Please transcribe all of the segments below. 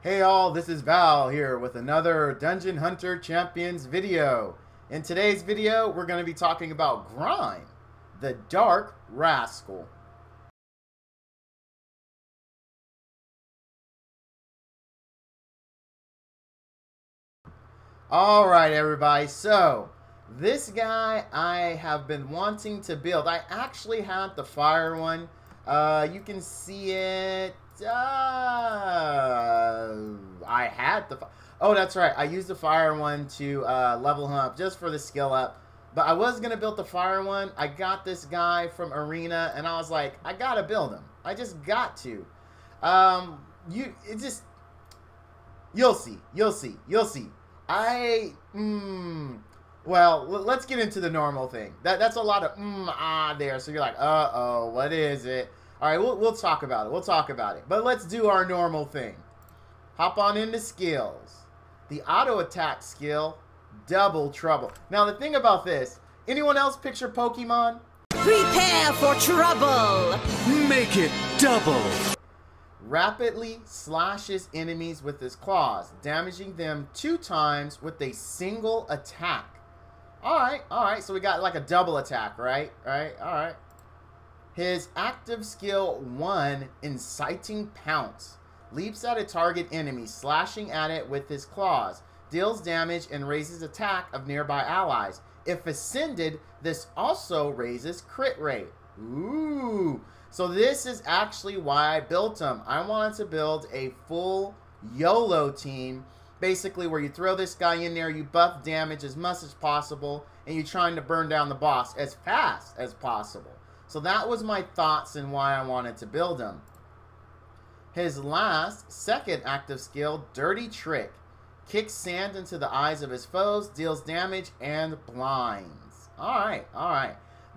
Hey all, this is Val here with another Dungeon Hunter Champions video. In today's video, we're going to be talking about Grime, the Dark Rascal. Alright everybody, so this guy I have been wanting to build. I actually had the fire one. You can see it. I had the... Oh, that's right. I used the fire one to level him up just for the skill up. But I was going to build the fire one. I got this guy from Arena, and I was like, I got to build him. I just got to. You'll see. You'll see. You'll see. Well, let's get into the normal thing. That's a lot of there. So you're like, uh-oh, what is it? All right, we'll talk about it. We'll talk about it. But let's do our normal thing. Hop on into skills. The auto attack skill, double trouble. Now, the thing about this, anyone else picture Pokemon? Prepare for trouble. Make it double. Rapidly slashes enemies with his claws, damaging them 2 times with a single attack. All right. So we got like a double attack, right? All right. His active skill 1, Inciting Pounce. Leaps at a target enemy, slashing at it with his claws. Deals damage and raises attack of nearby allies. If ascended, this also raises crit rate. Ooh. So this is actually why I built him. I wanted to build a full YOLO team. Basically where you throw this guy in there, you buff damage as much as possible, and you're trying to burn down the boss as fast as possible. So that was my thoughts and why I wanted to build him. His last, second active skill, Dirty Trick. Kicks sand into the eyes of his foes, deals damage, and blinds. Alright.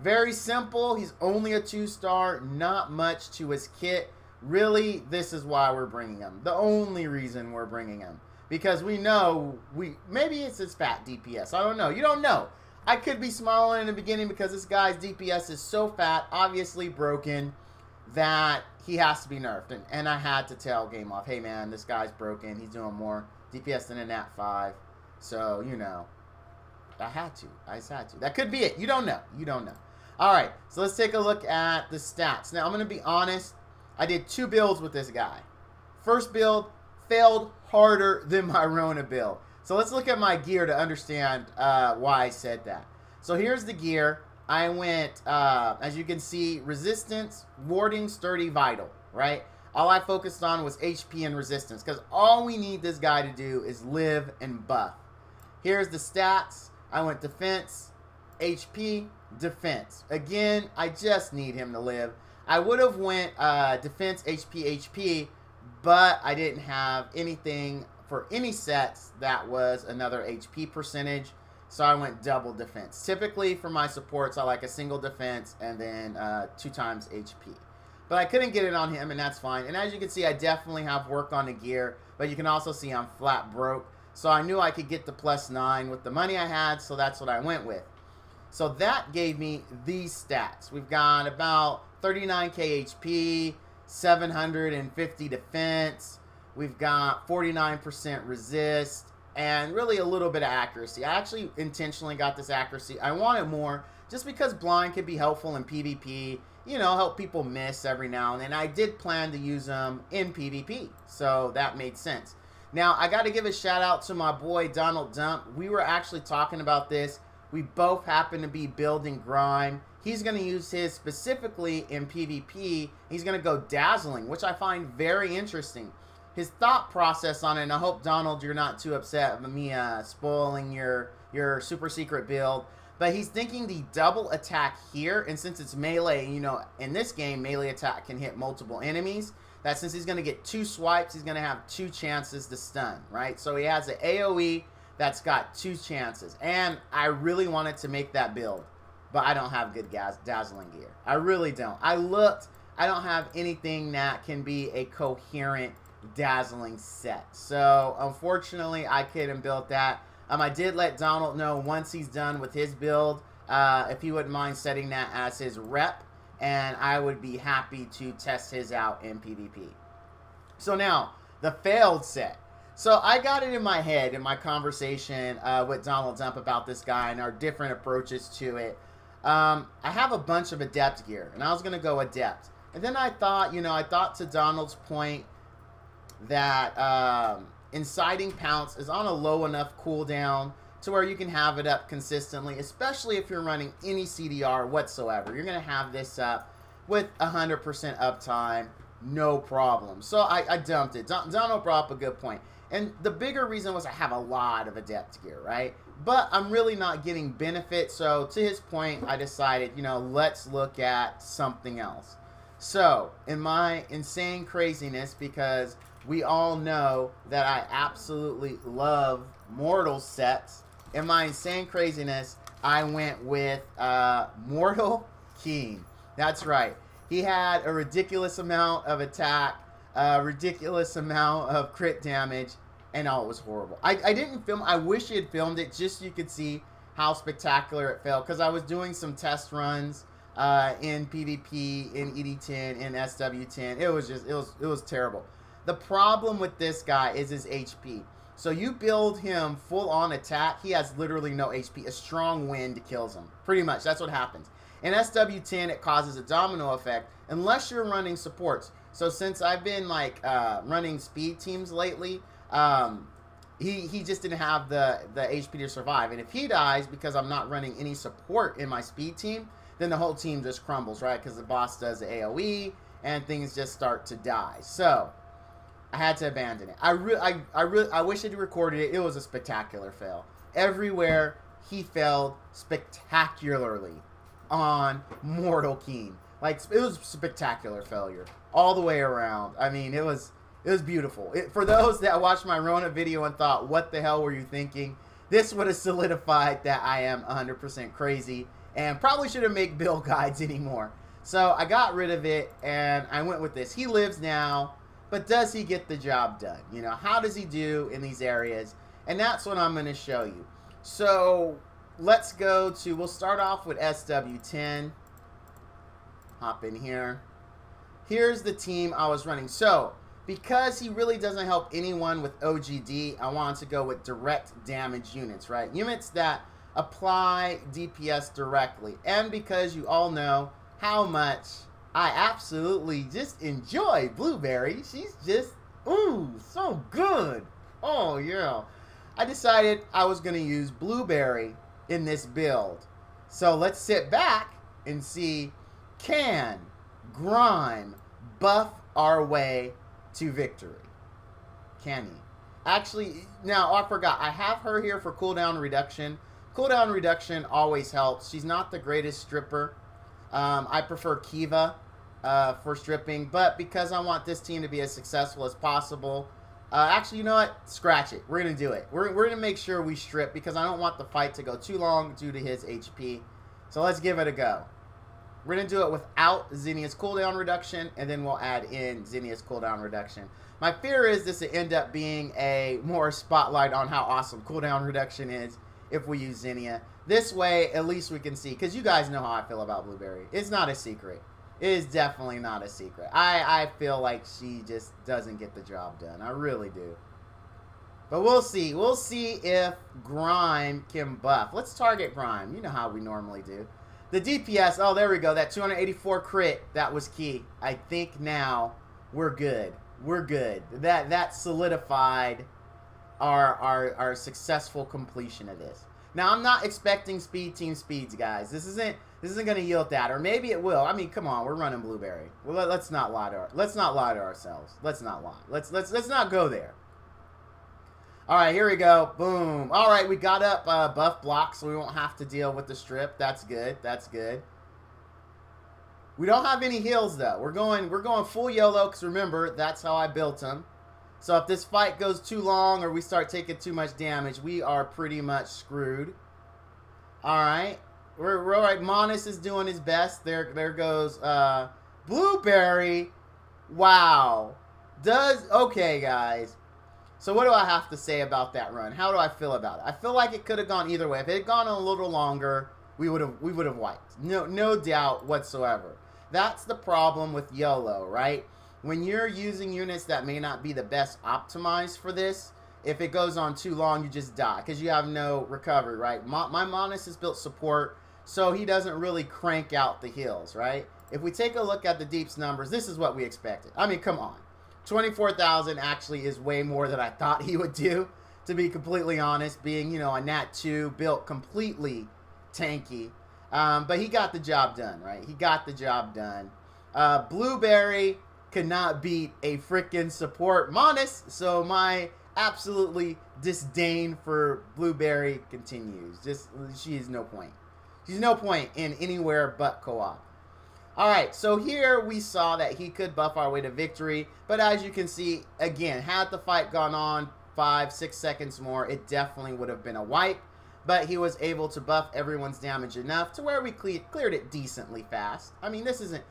Very simple. He's only a 2-star, not much to his kit. Really, this is why we're bringing him. The only reason we're bringing him. Because we know, maybe it's his fat DPS. I don't know. You don't know. I could be smiling in the beginning because this guy's DPS is so fat, obviously broken, that he has to be nerfed. And I had to tell Game Off, hey man, this guy's broken. He's doing more DPS than a Nat 5. So, you know, I just had to. That could be it. You don't know. Alright, so let's take a look at the stats. Now, I'm going to be honest. I did 2 builds with this guy. First build failed harder than my Rona build. So let's look at my gear to understand why I said that. So here's the gear. I went, as you can see, resistance, warding, sturdy, vital, right? All I focused on was HP and resistance because all we need this guy to do is live and buff. Here's the stats. I went defense, HP, defense. Again, I just need him to live. I would have went defense, HP, but I didn't have anything for any sets that was another HP percentage, so I went double defense. Typically for my supports I like a single defense and then 2 times HP, but I couldn't get it on him, and that's fine. And as you can see, I definitely have work on the gear, but you can also see I'm flat broke, so I knew I could get the +9 with the money I had, so that's what I went with. So that gave me these stats. We've got about 39k HP, 750 defense. We've got 49% resist, and really a little bit of accuracy. I actually intentionally got this accuracy. I wanted more, just because blind can be helpful in PvP. You know, help people miss every now and then. I did plan to use them in PvP, so that made sense. Now, I got to give a shout out to my boy Donald Dump. We were actually talking about this. We both happen to be building Grime. He's going to use his specifically in PvP. He's going to go Dazzling, which I find very interesting. His thought process on it, and I hope, Donald, you're not too upset with me spoiling your super secret build, but he's thinking the double attack here, and since it's melee, you know, in this game, melee attack can hit multiple enemies, that since he's going to get 2 swipes, he's going to have 2 chances to stun, right? So he has an AoE that's got 2 chances, and I really wanted to make that build, but I don't have good dazzling gear. I really don't. I looked, I don't have anything that can be a coherent dazzling set, so unfortunately I couldn't build that. I did let Donald know once he's done with his build if he wouldn't mind setting that as his rep, and I would be happy to test his out in PvP. So now the failed set. So I got it in my head in my conversation with Donald Dump about this guy and our different approaches to it. I have a bunch of adept gear, and I was going to go adept. And then I thought, I thought to Donald's point that inciting pounce is on a low enough cooldown to where you can have it up consistently, especially if you're running any CDR whatsoever. You're going to have this up with 100% uptime, no problem. So I dumped it. Donald brought up a good point. And the bigger reason was I have a lot of adept gear, right? But I'm really not getting benefit. So to his point, I decided, let's look at something else. So in my insane craziness, because we all know that I absolutely love Mortal sets, in my insane craziness, I went with Mortal Keen. That's right. He had a ridiculous amount of attack, a ridiculous amount of crit damage, and it was horrible. I didn't film. I wish he had filmed it just so you could see how spectacular it felt, because I was doing some test runs in PvP, in ED10, in SW10. It was terrible. The problem with this guy is his HP. So you build him full on attack, he has literally no HP. A strong wind kills him. Pretty much, that's what happens. In SW10, it causes a domino effect unless you're running supports. So since I've been running speed teams lately, he just didn't have the HP to survive. And if he dies because I'm not running any support in my speed team, then the whole team just crumbles, right? Because the boss does the AoE and things just start to die. So I had to abandon it. I wish I'd recorded it. It was a spectacular fail. Everywhere he failed spectacularly on Mortal Keen. It was spectacular failure all the way around. I mean, it was beautiful. For those that watched my Rona video and thought, what the hell were you thinking? This would have solidified that I am 100% crazy and probably shouldn't make build guides anymore. So I got rid of it and I went with this. He lives now, but does he get the job done? How does he do in these areas? And that's what I'm going to show you. So let's go to, we'll start off with SW10. Hop in here. Here's the team I was running. So because he really doesn't help anyone with OGD, I wanted to go with direct damage units, right? Units that apply DPS directly. And because you all know how much I absolutely just enjoy Blueberry. She's just, ooh, so good. Oh, yeah. I decided I was going to use Blueberry in this build. So let's sit back and see, can Grime buff our way to victory? Can he? Actually, now I forgot. I have her here for cooldown reduction. Cooldown reduction always helps. She's not the greatest stripper. I prefer Kiva for stripping, but because I want this team to be as successful as possible, actually, you know what? Scratch it. We're going to do it. We're going to make sure we strip because I don't want the fight to go too long due to his HP. So let's give it a go. We're going to do it without Zinnia's cooldown reduction, and then we'll add in Zinnia's cooldown reduction. My fear is this will end up being a more spotlight on how awesome cooldown reduction is if we use Zinnia. This way, at least we can see, because you guys know how I feel about Blueberry. It's not a secret. It is definitely not a secret. I feel like she just doesn't get the job done. I really do. But we'll see. We'll see if Grime can buff. Let's target Grime. You know how we normally do. The DPS, oh, there we go. That 284 crit, that was key. I think now we're good. We're good. That solidified our successful completion of this. Now, I'm not expecting speed team speeds, guys. This isn't going to yield that, or maybe it will. I mean, come on, we're running Blueberry. Well, let's not lie to ourselves. Let's not lie. Let's not go there. All right, here we go. Boom. All right, we got up buff block, so we won't have to deal with the strip. That's good. That's good. We don't have any heals though. We're going full YOLO because remember that's how I built them. So if this fight goes too long or we start taking too much damage, we are pretty much screwed. All right, we're all right. Monis is doing his best. There goes Blueberry. Wow. Okay, guys. So what do I have to say about that run? How do I feel about it? I feel like it could have gone either way. If it had gone a little longer, we would have wiped. No doubt whatsoever. That's the problem with YOLO, right? when you're using units that may not be the best optimized for this, if it goes on too long, you just die because you have no recovery, right? My Monas is built support, so he doesn't really crank out the heals, right? If we take a look at the Deep's numbers, this is what we expected. I mean, come on. 24,000 actually is way more than I thought he would do, to be completely honest, being, you know, a Nat 2 built completely tanky. But he got the job done, right? He got the job done. Blueberry could not beat a freaking support Monas, so my absolutely disdain for Blueberry continues. Just, she is no point. She's no point in anywhere but co-op. Alright, so here we saw that he could buff our way to victory, but as you can see, again, had the fight gone on 5-6 seconds more, it definitely would have been a wipe, but he was able to buff everyone's damage enough to where we cleared it decently fast. I mean, this isn't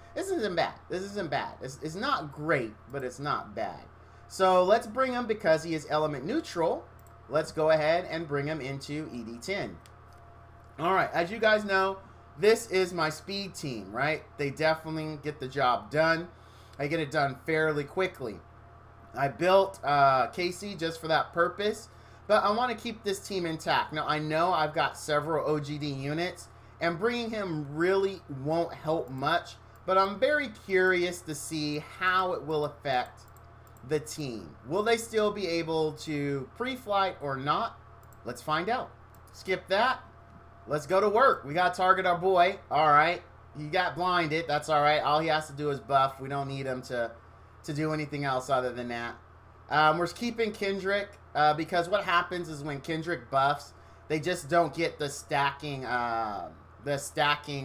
bad. This isn't bad. It's not great, but it's not bad. So let's bring him, because he is element neutral, let's go ahead and bring him into ED10. Alright, as you guys know, this is my speed team, right? They definitely get the job done. I get it done fairly quickly. I built Casey just for that purpose, but I want to keep this team intact. Now, I know I've got several OGD units, and bringing him really won't help much, but I'm very curious to see how it will affect the team. Will they still be able to pre-flight or not? Let's find out. Skip that. Let's go to work. We got to target our boy. All right. He got blinded. That's all right. All he has to do is buff. We don't need him to do anything else other than that. We're keeping Kendrick because what happens is when Kendrick buffs, they just don't get the stacking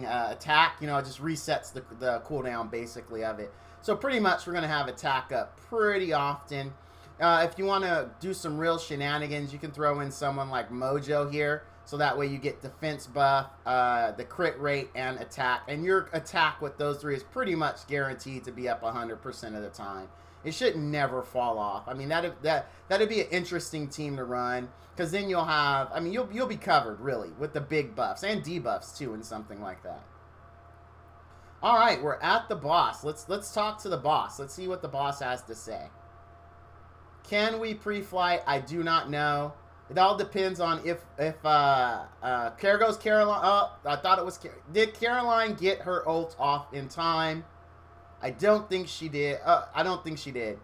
attack. You know, it just resets the cooldown basically of it. So pretty much we're going to have attack up pretty often. If you want to do some real shenanigans, you can throw in someone like Mojo here. So that way you get defense buff, the crit rate, and attack. And your attack with those three is pretty much guaranteed to be up 100% of the time. It should never fall off. I mean, that'd be an interesting team to run. Because then you'll have, I mean, you'll be covered, really, with the big buffs. And debuffs, too, and something like that. Alright, we're at the boss. Let's talk to the boss. Let's see what the boss has to say. Can we pre-flight? I do not know. It all depends on if Care goes Caroline. Oh, I thought it was. Did Caroline get her ult off in time? I don't think she did. I don't think she did.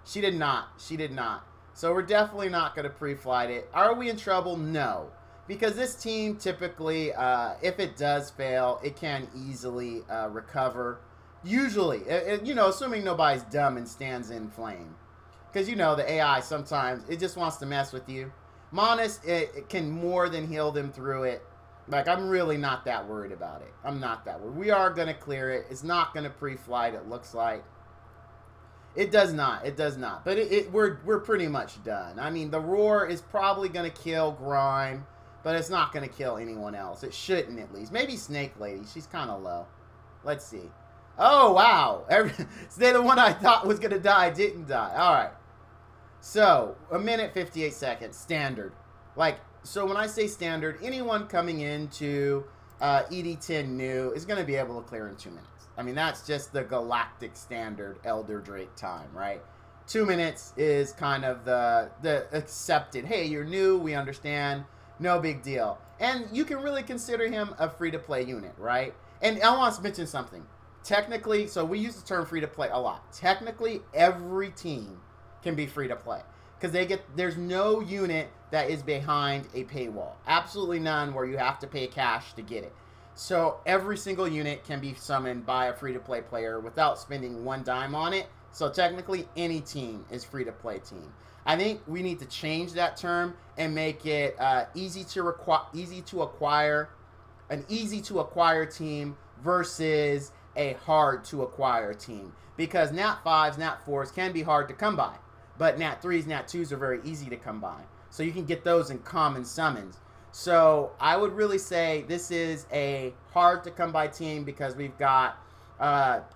She did not. She did not. So we're definitely not going to pre-flight it. Are we in trouble? No. Because this team typically, if it does fail, it can easily recover. Usually, you know, assuming nobody's dumb and stands in flame. Because, you know, the AI sometimes, it just wants to mess with you. Monas, it can more than heal them through it. Like, I'm really not that worried about it. I'm not that worried. We are going to clear it. It's not going to pre-flight, it looks like. It does not. It does not. But we're pretty much done. I mean, the Roar is probably going to kill Grime, but it's not going to kill anyone else. It shouldn't, at least. Maybe Snake Lady. She's kind of low. Let's see. Oh, wow. The one I thought was going to die didn't die. All right. So, 1 minute, 58 seconds. Standard. Like, so when I say standard, anyone coming into ED10 new is going to be able to clear in 2 minutes. I mean, that's just the galactic standard Elder Drake time, right? 2 minutes is kind of the accepted, hey, you're new, we understand, no big deal. And you can really consider him a free-to-play unit, right? And I want to mention something. Technically, so we use the term free-to-play a lot. Technically, every team can be free to play because there's no unit that is behind a paywall, absolutely none where you have to pay cash to get it. So every single unit can be summoned by a free to play player without spending one dime on it. So technically any team is free to play team. I think we need to change that term and make it easy to acquire team versus a hard to acquire team, because Nat 5s, Nat 4s can be hard to come by. But Nat 3s, Nat 2s are very easy to come by. So you can get those in common summons. So I would really say this is a hard to come by team because we've got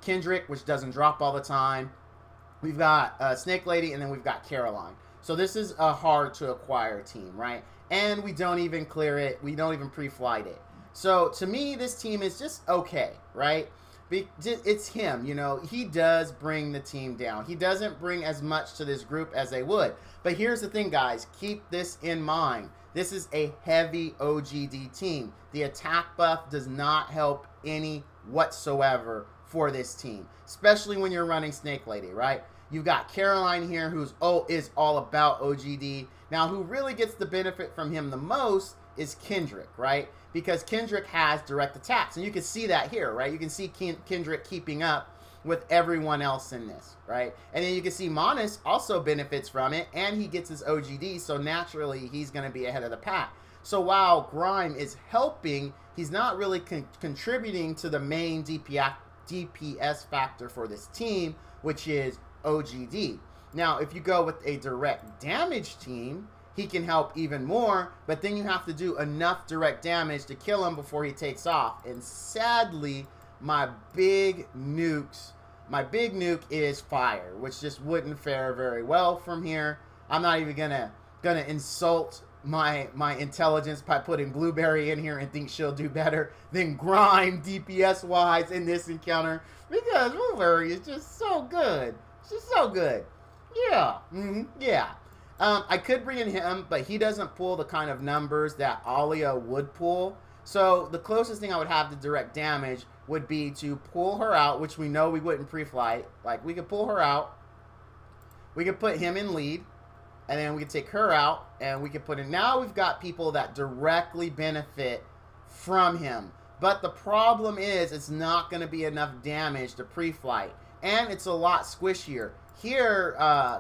Kendrick, which doesn't drop all the time. We've got Snake Lady, and then we've got Caroline. So this is a hard to acquire team, right? And we don't even clear it. We don't even pre-flight it. So to me, this team is just okay, right? It's him, you know. He does bring the team down. He doesn't bring as much to this group as they would. But here's the thing, guys. Keep this in mind. This is a heavy OGD team. The attack buff does not help any whatsoever for this team, especially when you're running Snake Lady, right? You've got Caroline here, who's is all about OGD. Now, who really gets the benefit from him the most is Kendrick, right? Because Kendrick has direct attacks, and you can see that here, right? You can see Kendrick keeping up with everyone else in this, right? And then you can see Monis also benefits from it, and he gets his OGD, so naturally he's going to be ahead of the pack. So while Grime is helping, he's not really contributing to the main DPS factor for this team, which is OGD. Now, if you go with a direct damage team, he can help even more, but then you have to do enough direct damage to kill him before he takes off. And sadly, my big nuke is fire, which just wouldn't fare very well from here. I'm not even gonna insult my intelligence by putting Blueberry in here and think she'll do better than Grime DPS wise in this encounter, because Blueberry is just so good. She's so good. Yeah. Yeah. I could bring in him, but he doesn't pull the kind of numbers that Alia would pull. So the closest thing I would have to direct damage would be to pull her out, which we know we wouldn't pre-flight. Like, we could pull her out. We could put him in lead. And then we could take her out. And we could put in... Now we've got people that directly benefit from him. But the problem is, it's not going to be enough damage to pre-flight. And it's a lot squishier. Here,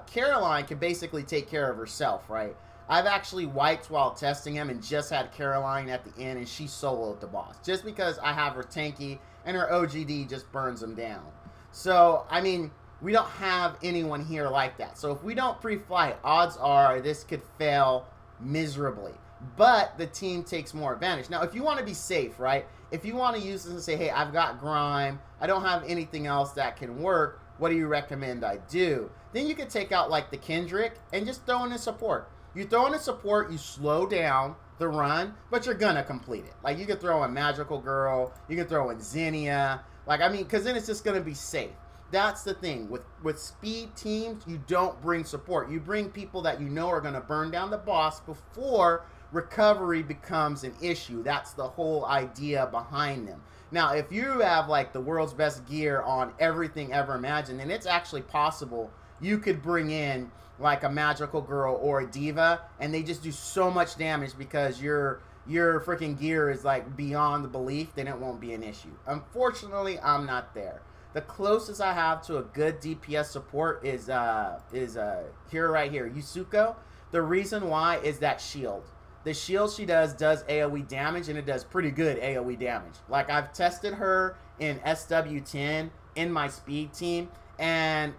Caroline can basically take care of herself, right? I've actually wiped while testing him and just had Caroline at the end, and she soloed the boss. Just because I have her tanky, and her OGD just burns him down. So, I mean, we don't have anyone here like that. So if we don't pre-flight, odds are this could fail miserably. But the team takes more advantage. Now, if you want to be safe, right? If you want to use this and say, hey, I've got Grime, I don't have anything else that can work, what do you recommend I do? Then you could take out like the Kendrick and just throw in a support. You throw in a support, you slow down the run, but you're gonna complete it. Like, you could throw in Magical Girl, you can throw in Xenia. Like, I mean, because then it's just gonna be safe. That's the thing. With speed teams, you don't bring support. You bring people that you know are gonna burn down the boss before recovery becomes an issue. That's the whole idea behind them. Now, if you have like the world's best gear on everything ever imagined, then it's actually possible you could bring in like a Magical Girl or a Diva, and they just do so much damage because your freaking gear is like beyond the belief, then it won't be an issue. Unfortunately, I'm not there. The closest I have to a good DPS support is here right here, Yusuko. The reason why is that shield. The shield she does AoE damage, and it does pretty good AoE damage. Like, I've tested her in SW10 in my speed team, and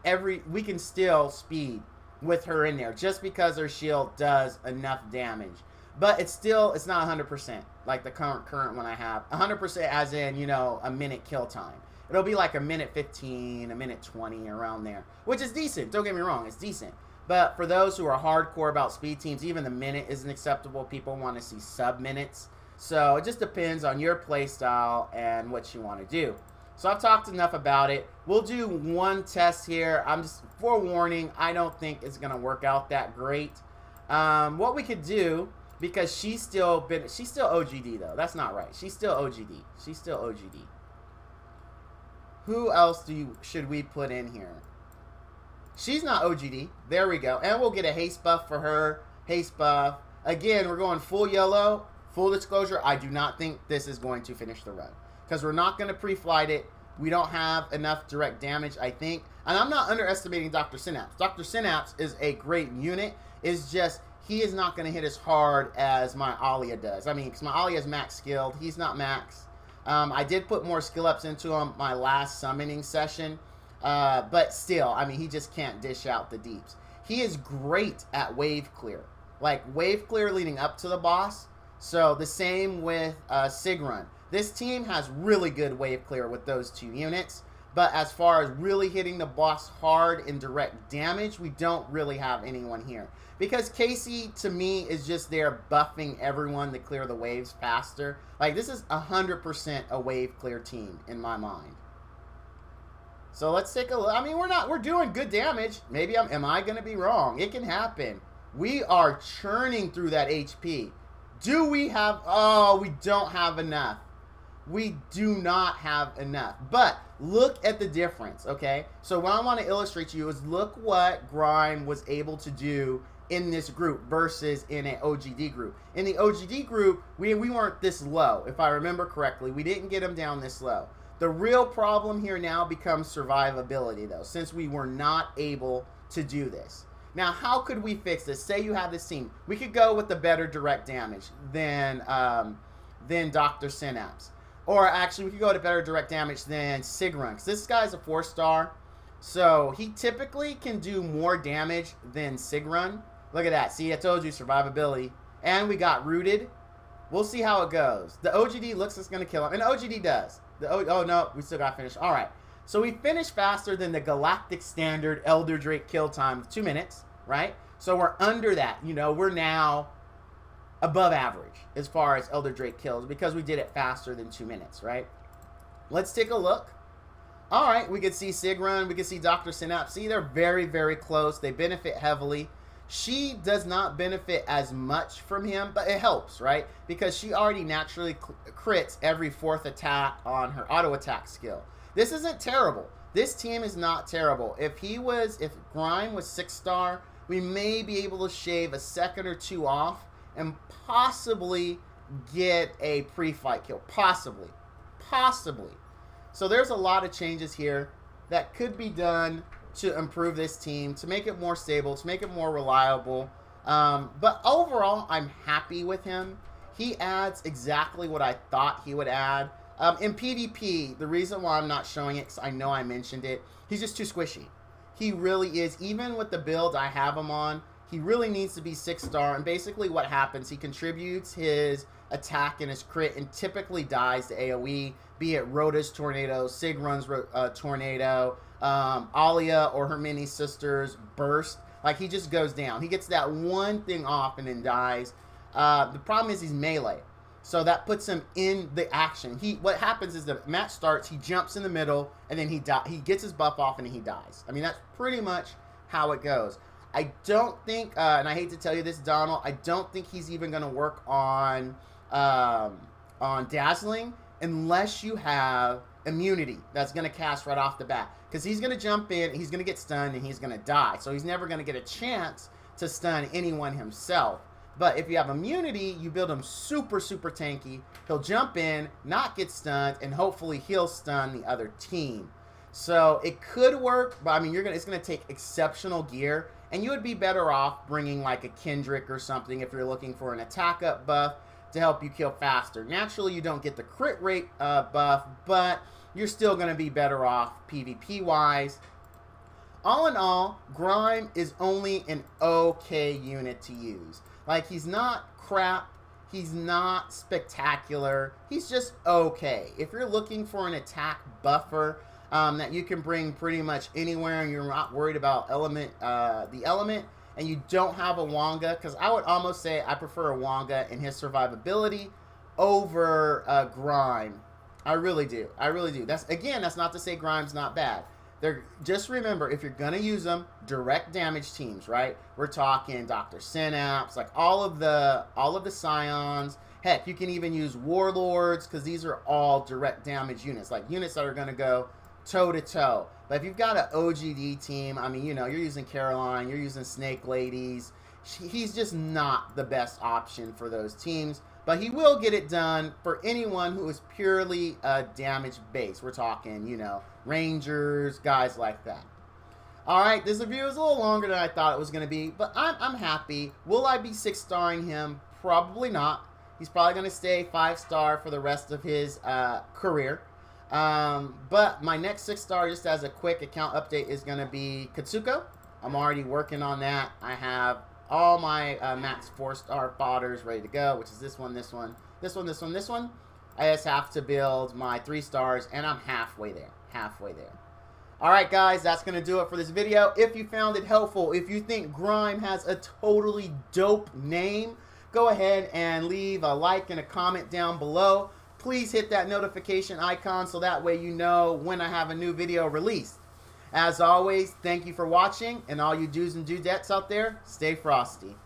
we can still speed with her in there just because her shield does enough damage. But it's not 100% like the current one I have. 100% as in, you know, a minute kill time. It'll be like a minute 15, a minute 20, around there, which is decent. Don't get me wrong, it's decent. But for those who are hardcore about speed teams, even the minute isn't acceptable. People want to see sub-minutes. So it just depends on your play style and what you want to do. So I've talked enough about it. We'll do one test here. I'm just forewarning, I don't think it's going to work out that great. What we could do, because she's still OGD though. That's not right. She's still OGD. She's still OGD. Who else should we put in here? She's not OGD. There we go. And we'll get a haste buff for her. Haste buff. Again, we're going full yellow. Full disclosure, I do not think this is going to finish the run. Because we're not going to pre-flight it. We don't have enough direct damage, I think. And I'm not underestimating Dr. Synapse. Dr. Synapse is a great unit. It's just, he is not going to hit as hard as my Alia does. I mean, because my Alia is max skilled. He's not max. I did put more skill ups into him my last summoning session. But still, I mean, he just can't dish out the deeps. He is great at wave clear. Like, wave clear leading up to the boss. So, the same with Sigrun. This team has really good wave clear with those two units. But as far as really hitting the boss hard in direct damage, we don't really have anyone here. Because Casey, to me, is just there buffing everyone to clear the waves faster. Like, this is 100% a wave clear team in my mind. So let's take a look. I mean, we're doing good damage. Maybe am I going to be wrong? It can happen. We are churning through that HP. Do we have, oh, we don't have enough. We do not have enough. But look at the difference, okay? So what I want to illustrate to you is look what Grime was able to do in this group versus in an OGD group. In the OGD group, we weren't this low, if I remember correctly. We didn't get him down this low. The real problem here now becomes survivability, though, since we were not able to do this. Now, how could we fix this? Say you have this team. We could go with the better direct damage than Dr. Synapse. Or actually, we could go to better direct damage than Sigrun. Because this guy's a 4-star. So he typically can do more damage than Sigrun. Look at that. See, I told you, survivability. And we got rooted. We'll see how it goes. The OGD looks like it's going to kill him. And the OGD does. Oh, no. We still got to finish. All right. So we finished faster than the Galactic Standard Elder Drake kill time of 2 minutes. Right? So we're under that. You know, we're now above average as far as Elder Drake kills because we did it faster than 2 minutes, right? Let's take a look. All right, we can see Sigrun, we can see Dr. Synapse. See, they're very, very close. They benefit heavily. She does not benefit as much from him, but it helps, right? Because she already naturally crits every 4th attack on her auto attack skill. This isn't terrible. This team is not terrible. If Grime was 6-star, we may be able to shave a second or 2 off and possibly get a pre-fight kill. Possibly. So there's a lot of changes here that could be done to improve this team, to make it more stable, to make it more reliable. But overall, I'm happy with him. He adds exactly what I thought he would add. In PvP, the reason why I'm not showing it, because I know I mentioned it, he's just too squishy. He really is. Even with the build I have him on, he really needs to be 6-star, and basically what happens, he contributes his attack and his crit and typically dies to AoE, be it Rhoda's Tornado, Sigrun's Tornado, Alia or her mini sister's Burst. Like, he just goes down. He gets that one thing off and then dies. The problem is he's melee, so that puts him in the action. What happens is the match starts, he jumps in the middle, and then he gets his buff off and then he dies. I mean, that's pretty much how it goes. I don't think, and I hate to tell you this, Donald, I don't think he's even going to work on Dazzling unless you have immunity that's going to cast right off the bat. Because he's going to jump in, he's going to get stunned, and he's going to die. So he's never going to get a chance to stun anyone himself. But if you have immunity, you build him super, super tanky. He'll jump in, not get stunned, and hopefully he'll stun the other team. So it could work, but I mean, it's going to take exceptional gear. And you would be better off bringing like a Kendrick or something if you're looking for an attack up buff to help you kill faster. Naturally, you don't get the crit rate buff, but you're still going to be better off PvP-wise. All in all, Grime is only an okay unit to use. Like, he's not crap. He's not spectacular. He's just okay. If you're looking for an attack buffer that you can bring pretty much anywhere and you're not worried about the element, and you don't have a Wonga, because I would almost say I prefer a Wonga in his survivability over Grime. I really do. I really do. That's not to say Grime's not bad. Just remember, if you're going to use them, direct damage teams, right? We're talking Dr. Synapse, like all of the Scions. Heck, you can even use Warlords, because these are all direct damage units, like units that are going to go toe-to-toe. But if you've got an OGD team, I mean, you know, you're using Caroline, you're using Snake Ladies, he's just not the best option for those teams. But he will get it done for anyone who is purely damage based. We're talking, you know, Rangers, guys like that. Alright, this review is a little longer than I thought it was going to be, but I'm happy. Will I be 6-starring him? Probably not. He's probably going to stay 5-star for the rest of his career. But my next 6-star, just as a quick account update, is going to be Katsuko. I'm already working on that. I have all my max 4-star fodders ready to go, which is this one, this one, this one, this one, this one. I just have to build my 3 stars, and I'm halfway there. Halfway there. Alright guys, that's going to do it for this video. If you found it helpful, if you think Grime has a totally dope name, go ahead and leave a like and a comment down below. Please hit that notification icon so that way you know when I have a new video released. As always, thank you for watching, and all you do's and dudettes out there, stay frosty.